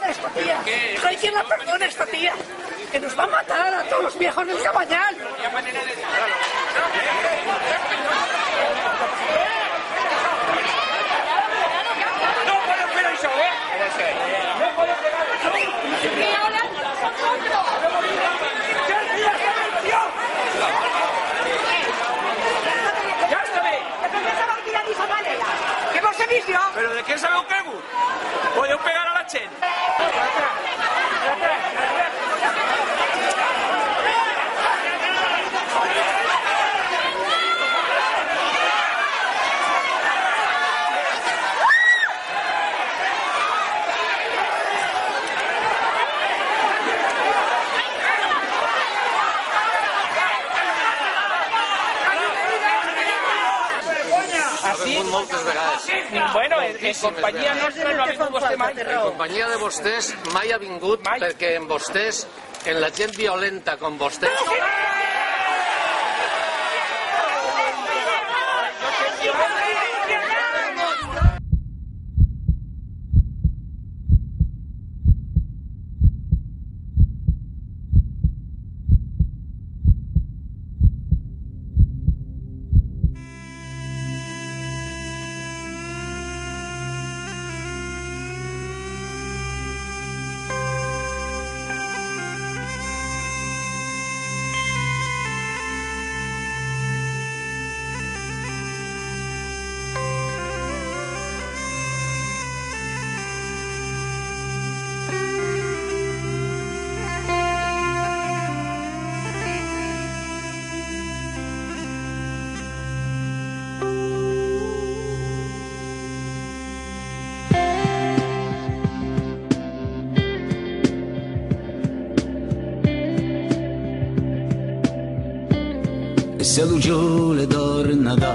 perdone esta tía. No hay quien la perdone esta tía. Que nos va a matar a todos los viejos del Cabañal. No puedo fer això, No puedo pegar això. ¿Qué hablan nosotros? Ja està bé. ¿Qué vos he visto? Però de què sabeu cregut? Podeu pegar a la gent. Moltes vegades. Bueno, en companyia nostra no ha vingut vostè mai. En companyia de vostès mai ha vingut perquè en vostès, en la gent violenta com vostès... Se lugiole torna da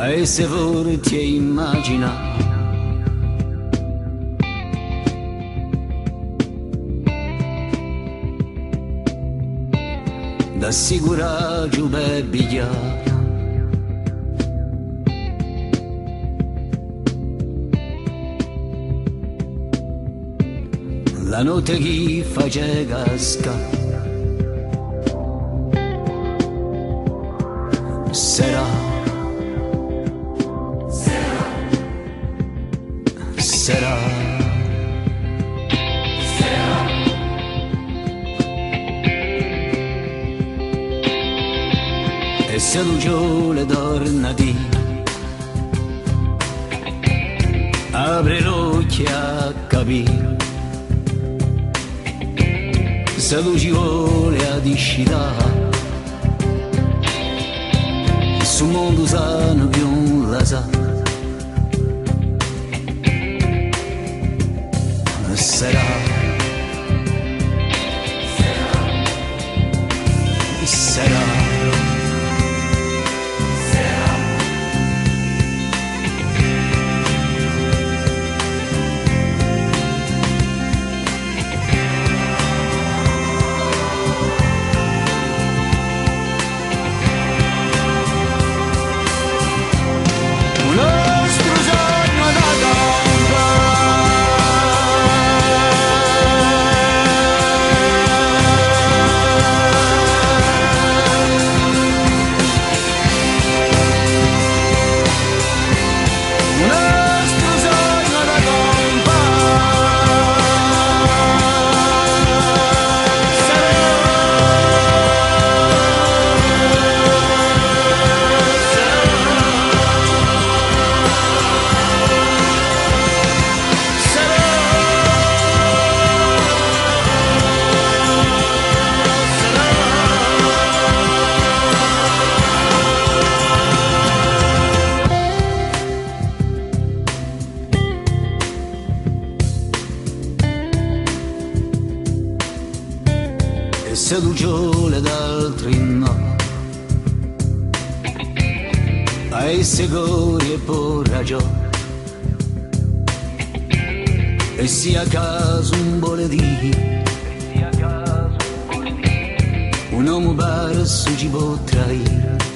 e se vorti immagina da sicura giù bebbia la notte chi face casca sarà e se lugiole torna di apri l'occhio a capire se luci vuole a discita su mondo sano più la sa sarà sedugiole d'altri no ai sicuri e per ragione e sia a caso un boledì un uomo perso ci può traire